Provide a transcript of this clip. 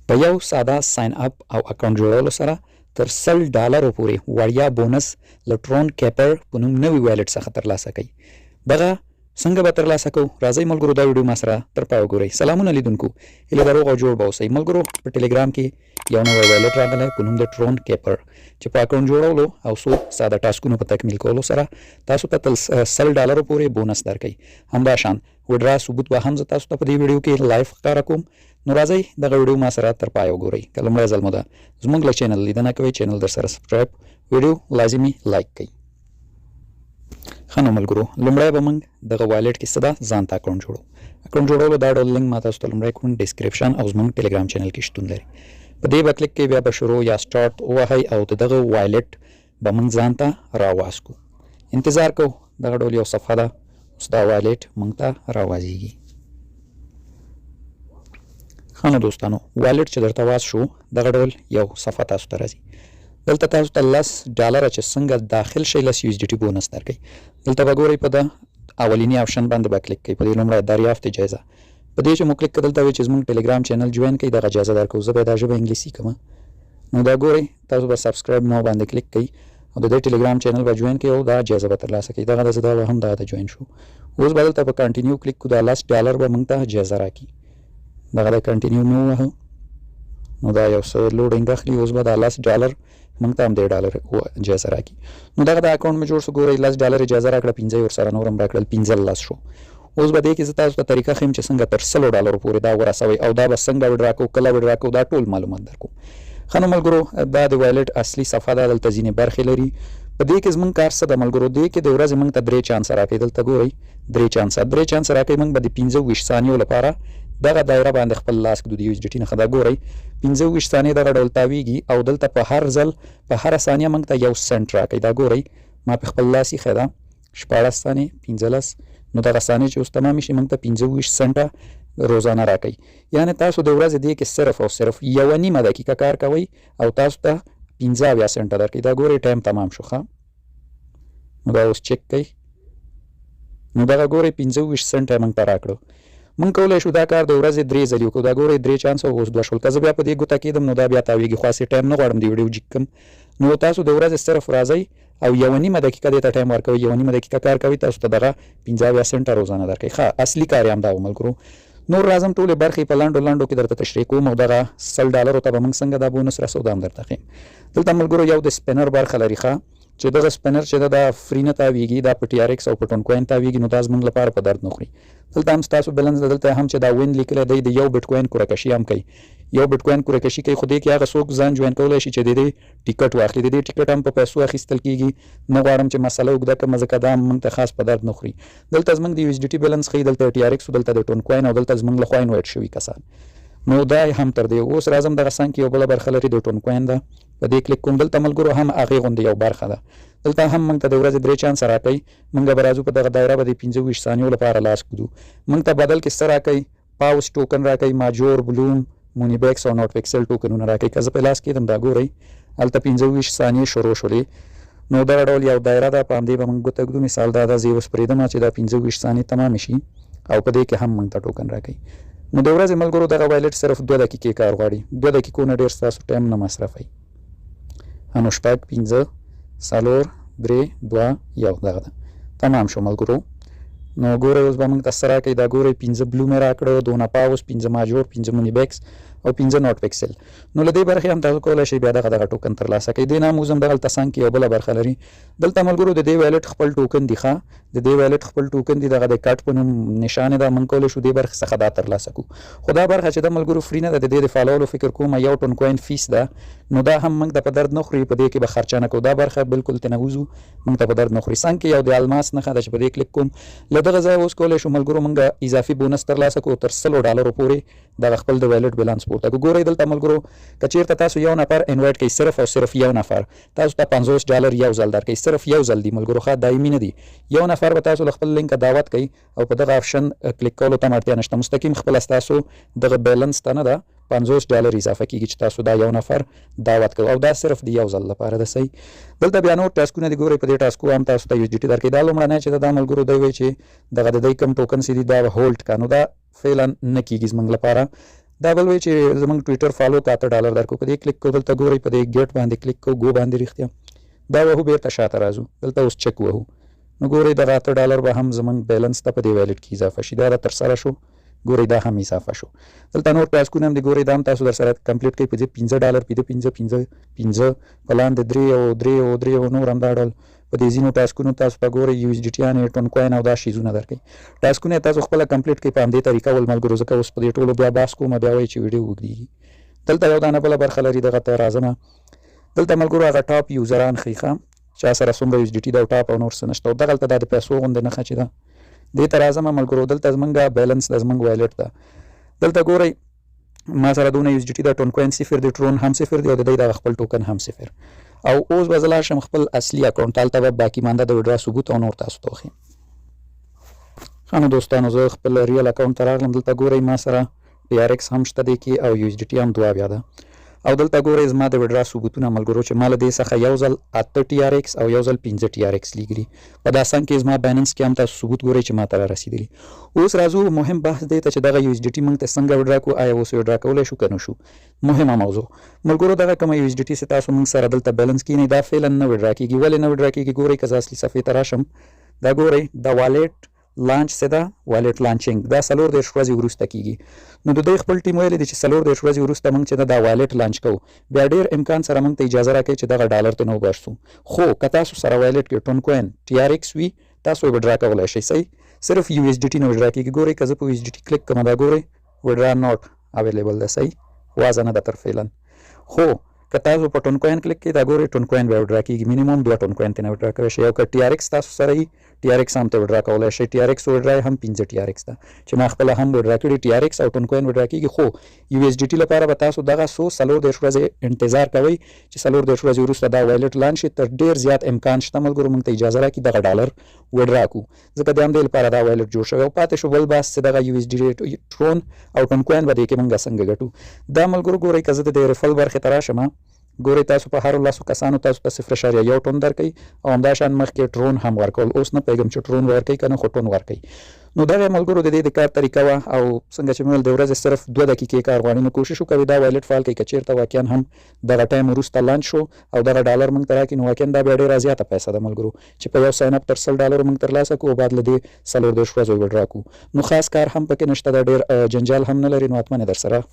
په یو ساده ساين اپ او اکاونټ جوړولو سره تر $100 پورې وړیا بونس لټرون کیپر په نوم نوی وایلټ څخه ترلاسه کړئ. دغه څنګه به ترلاسه کوو؟ راځئ ملګرو دا ویډیو ما سره تر پایه وګورئ. سلامونه لیدونکو، هیله ده روغ او جوړ به اوسئ. ملګرو په ټلګرام کې یو نوی وایلټ راغلی په نوم د ټرون کیپر چې په اکاونټ جوړولو او څو ساده ټاسکونو په تکمیل کولو سره تاسو ته تل $100 پورې بونس درکوي. همداشان وډرا ثبوت به هم زه تاسو ته په دې ویډیو کې لایف ښکاره کوم. نو راځئ دغه ویډیو ما سره تر پایه وګورئ. که لومړی ځل مو ده زموږ له چینل لیدنه کوئ، چینل در سره سبسکرایب، ویډیو لازمي لایک کړئ. ښه نو ملګرو، لومړی به موږ دغه وایلټ کې څه ده ځان ته اکاونټ جوړو. اکاونټ جوړولو دا ډول لینک ما تاسو ته لومړی کوم ډسکرپشن او زموږ ټلګرام چینل کې شتون لري. په دې به کلیک کوئ، بیا به شروع یا سټارټ ووهئ او د دغه وایلټ به موږ ځان ته راواسکو. انتظار کوو، دغه ډول یو صفحه ده، اوس دا وایلټ موږ ته راوازیږي. ښه نو دوستانو، وایلټ چې درته واز شو دغه ډول یو صفحه تاسو ته راځي. دلته تاسو ته $10 چې څنګه داخل شي $10 بونس درکوي. دلته به ګورئ په د اولینی آپشن باندې به کلیک کوئ، په دې لومړی دریافت جایزه. په دې چې مو کلیک کړئ دلته وایي چې زموږ ټلګرام چینل جوین کړئ، دغه جایزه درکوو. زه به دا ژبه انګلیسي کوم. نو دا ګورئ تاسو به سبسکرایب نو باندې کلیک کړئ او د دې ټلګرام چینل به جوین کړئ او دا جایزه به ترلاسه کړئ. دغه زه دا هم دغه جوین شو. اوس به دلته په کنټینیو کلیک کړو، دا $10 به موږ ته جایزه راکړي. دغه د کنټینیو مې ووهه، نو دا یو څه لوډینګ اخلي. اوس به دا $10 موږ ته هم $10 جایزه راکړي. نو دغه د اکاونټ مې جوړ شو. ګورئ $10 جایزه راکړه، 15 ورسره نور هم راکړل، 15 شو. اوس به دې کې زه تاسو ته طریقه ښیم چې څنګه تر $100 پورې دا ورسوئ او دا به څنګه وډرا کوو، کله وډرا کوو، دا ټول معلومات درکوم. ښه نو ملګرو، دا د وایلټ اصلي صفحه ده. دلته ځینې برخې لري. په دې کې زموږ کار څه ده ملګرو؟ دې کې د ورځې موږ ته 3 چانس راکوي. دلته ګورئ 3 چانس راکوي. موږ به د 25 ثانیو لپاره دغه دایره باندې خپل لاس کړو د USDT نښه. دا ګورئ 25 ثانیې دغه ډول تاویږي او دلته په هر ځل په هره ثانیه موږ ته 1 سنټ راکوي. دا ګورئ ما په خپل لاس ایښی ده 14 ثانیې 15. نو دغه ثانیې چې اوس تمامې شي موږ ته 25 سنټه روزانه راکوي. یعنې تاسو د ورځې دې کې صرف او صرف 1.5 دقیقه کار کوئ او تاسو ته 15 سنټه درکوي. دا ګورئ ټایم تمام شو. ښه نو دا اوس چک کوئ. نو دغه ګورئ 25 سنټه موږ ته راکړو. موږ کولی شو دا کار د ورځې 3 ځلې وکړو. دا ګورئ 3 چانس او اوس 2 شول. که زه بیا په دې ګوته کېدم نو دا بیا تاویږي. خاصې ټایم نه غواړم د ویډیو جیک کړم. نو تاسو د ورځې صرف راځئ او 1.5 دقیقه دې ته ټایم ورکوئ. 1.5 دقیقه کار کوي، تاسو ته دغه 15 سنټه روزانه درکوي. ښه اصلي کار یې همدا و ملګرو. نور راځم ټولې برخې په لنډو کې درته تشریح کوم او دغه $100 ته به موږ څنګه دا بونس رسو دا هم درته ښیم. دلته ملګرو یو د سپینر برخه لري. ښه چې دغه سپینر چې دا فری نه تاویږي، دا په TRX او په ټون کوین تاویږي. نو دا زموږ لپاره په درد نه خوري. دلته هم ستاسو بیلنس دلته هم چې دا وین لیکلی دی د 1 بیټ کوین کوره کشي هم کوي. 1 بیټ کوین کوره کشي کوي، خو دې کې هغه څوک ځان جوین کولی شي چې د دې ټیکټ واخلي. د دې ټیکټ هم په پیسو اخیستل کېږي. نه غواړم چې مسله اوږده کړم ځکه دا موږ ته خاص په درد نه خوري. دلته زموږ د USDT بیلنس ښیي، دلته TRX او دلته د ټون کوین او دلته زموږ لخوا انوایټ شوي کسان. نو دا هم تر دې. اوس راځم دغه څنګ کې یو بله برخه لري د ټون کوین ده. په دې کلیک کوم. دلته ملګرو هم هغې غوندې یو برخه ده. دلته هم موږ ته د ورځې 3 چانس راکوي. موږ به راځو په دغه دایره به د 25 ثانیو لپاره لاس کړو. موږ ته بدل کې څه راکوي؟ پاوس ټوکن راکوي، ماجور، بلوم، مونیبیکس او نوټ پکسل ټوکنونه راکوي. که زه په لاس کېدم دا ګورئ هلته 25 ثانیې شروع شولې. نو دغه ډول یو دایره ده، په همدې به موږ ګوته ږدو. مثال دا ده زه یې اوس پرېږدم چې دا 25 ثانیې تمامې شي او په دې کې هم موږ ته ټوکن راکوي. نو د ورځې ملګرو دغه وایلټ صرف 2 دقیقې کار غواړي. 2 دقیقو نه ډېر ستاسو ټایم نه مصرفوي. نو 6 5 4 3 2 1 دغه ده. تمام شو ملګرو. نو ګورئ اوس به موږ ته څه راکوي. دا ګورئ 15 بلو مې راکړه، 2 پاوس، 15 ماجور، 15 مونیبیکس او 15 نوټ پکسل. نو له دې برخې هم تاسو کولی شئ بیا دغه ټوکن ترلاسه کړئ. دې نه هم اوس هم دغلته څنګ کې یو بله برخه لري. دلته ملګرو د دې وایلټ خپل ټوکن دي. ښه د دې وایلټ خپل ټوکن دي. دغه د کټ په نوم نشانې ده. موږ کولی شو دې برخې څخه دا ترلاسه کړو. خو دا برخه چې ده ملګرو فری نه ده. د دې د فالولو فکر کوم 1 ټون کوین فیس ده. نو دا هم موږ ته په درد نه خوري. په دې کې به خرچه نه کوو. دا برخه بالکل ترې نه وځو، موږ ته په درد نه خوري. څنګ کې یو د الماس نښه ده چې په دې کلیک کوم. له دغه ځایه اوس کولی شو ملګرو موږ اضافي بونس ترلاسه کوو تر $100 پورې. دغه خپل د وایلټ بیلانس پورته کړو. ګورئ دلته ملګرو که چېرته تاسو یو نفر انوایټ کوئ، صرف او صرف یو نفر تاسو ته $50 یو ځل درکوي. صرف یو ځل دی ملګرو، ښه دایمي نه دي. یو نفر به تاسو له خپل لینک دعوت کوي او په دغه آپشن کلیک کولو ته هم اړتیا نشته. مستقیم خپله ستاسو دغه بیلنس ته نه ده $50 اضافه کېږي چې تاسو دا یو نفر دعوت کوئ او دا صرف د یو ځل لپاره ده. صحیح. دلته بیا نور ټاسکونه دي. ګورئ په دې ټاسکو هم تاسو ته USDT درکوي. دا لومړنی چې دا ملګرو دی وایي چې دغه د دوی کوم ټوکنس دي دا هولډ کا. نو دا فعلا نه کېږي زموږ لپاره. دا بل وی چې زمونږ ټویټر فالو کا $1 درکو په دې کلیک کو دلته ګورئ په دې ګیټ باندې کلیک کو ګو باندې رښتیا دا وهو بیرته شاته راځو دلته اوس چک وهو نو ګورئ دغه $1 به هم زمونږ بیلنس ته په دې ویلټ کې اضافه شي دا تر سره شو ګورئ دا هم اضافه شو دلته نور ټاسکونه هم دي ګورئ دا هم تاسو در سره کمپلیټ کړئ په دې $15 پنځه په لاندې 3 او نور هم دا ډول په دې ځینو ټاسکونو تاسو ته ګورئ USDT یعنې ټون کوین او دا شیزونه درکوي ټاسکونه تاسو خپله کمپلیټ کړئ په همدې طریقه ول ملګرو ځکه اوس په دې ټولو بیا بحث کوم بیا وایي چې ویډیو اوږدېږي دلته یو دانه بله برخه لري دغه ته راځمه دلته ملګرو هغه ټاپ یوزران ښیي ښه چا سره څومره USDT ده او ټاپ او نور څه نشته او دغلته دا د پیسو غوندې نښه چې ده دې ته راځمه ملګرو دلته زمونږ بیلنس د زمونږ وایلټ ده دلته ګورئ ما سره دونه USDT ده ټون کوین 0 دی ټرون هم 0 دی او د دې دغه خپل ټوکن هم 0 او اوس به زه لاړ شم خپل اصلي اکاونټ هلته به باقي مانده د وډرا ثبوت او نور تاسو ته وښیم ښه نو دوستانو زه خپل ریل اکاونټ ته راغلم دلته ګورئ ما سره TRX هم شته دی کې او USDT هم 2 بیا ده او دلته ګورئ زما د وډرا ثبوتونه ملګرو چې ما له دې څخه یو ځل 8 TRX او یو ځل 15 TRX لیږلي په دا څنګ کې زما بایننس کې هم تاسو ثبوت ګورئ چې ما ته رارسېدلي اوس راځو مهم بحث دی ته چې دغه USDT موږ ته څنګه وډرا کړو آیا اوس وډرا کولی شو که نه شو مهمه موضوع ملګرو دغه کومه USDT چې تاسو موږ سره دلته بیلنس کینی دا فعلا نه وډرا کېږي ولې نه وډرا کېږي ګورئ که زه اصلي صفحې ته راشم دا ګورئ د والټ لانچ څه ده والټ لانچینګ دا 4 ورځې وروسته کیږي نو د دوی خپل ټیم ویلی دی چې 4 ورځې وروسته موږ چې دا والټ لانچ کوو بیا ډېر امکان سره موږ ته اجازه راکوي چې دغه ډالر ته نه وباسو خو که تاسو سره والټ کې ټون کوین TRX وي تاسو یې وډرا کولی شئ صحیح صرف USDT نه وډرا کېږي ګورئ که زه په USDT کلیک کوم دا ګورئ وډرا ناٹ اویلیبل ده صحیح وازه نه ده تر فعلا خو که تاسو په ټون کوین کلیک کړئ دا ګورئ ټون کوین بیا وډرا کېږي مینیمم 2 ټون کوین ترې وډرا کولی شئ او که TRX تاسو سره وي TRX هم ته وډرا کولی شئ TRX وډرا هم 15 TRX ده چې ما خپله هم وډرا کړي TRX او ټون کوین وډرا کېږي خو USDT لپاره به تاسو دغه 4 ورځې انتظار کوئ چې 4 ورځې وروسته دا وایلټ لانچ شي تر ډېر زیات امکان شته ملګرو موږ ته اجازه راکړي دغه ډالر وډرا کړو ځکه د همدې لپاره دا وایلټ جوړ شوی او پاتې شو بل بحث چې دغه USDT ټرون او ټون کوین به دې کې موږ څنګه ګټو دا ملګرو ګورئ که زه د دې ریفل برخې ته راشم ګورئ تاسو په هرو 10 کسانو تاسو ته 0.1 ټون درکوي او همدا شان مخکې ټرون هم ورکول اوس نه پوهېږم چې ټرون ورکوي که نه خو ټون ورکوي نو دغه ملګرو د دې د کار طریقه وه او څنګه چې مې ویل د ورځې صرف 2 دقیقې کار غواړي نو کوشش وکوئ دا وایلټ فعال کړئ که چېرته واقعا هم دغه ټایم وروسته لانچ شو او دغه ډالر موږ ته راکړي نو واقعا دا بیا ډېره زیاته پیسه ده ملګرو چې په یو ساین اپ تر $100 موږ ترلاسه کړو او بعد له دې 4 ورځو وډرا کړو نو خاص کار هم پکې نشته دا ډېر جنجال هم نه لري نو حتما در سره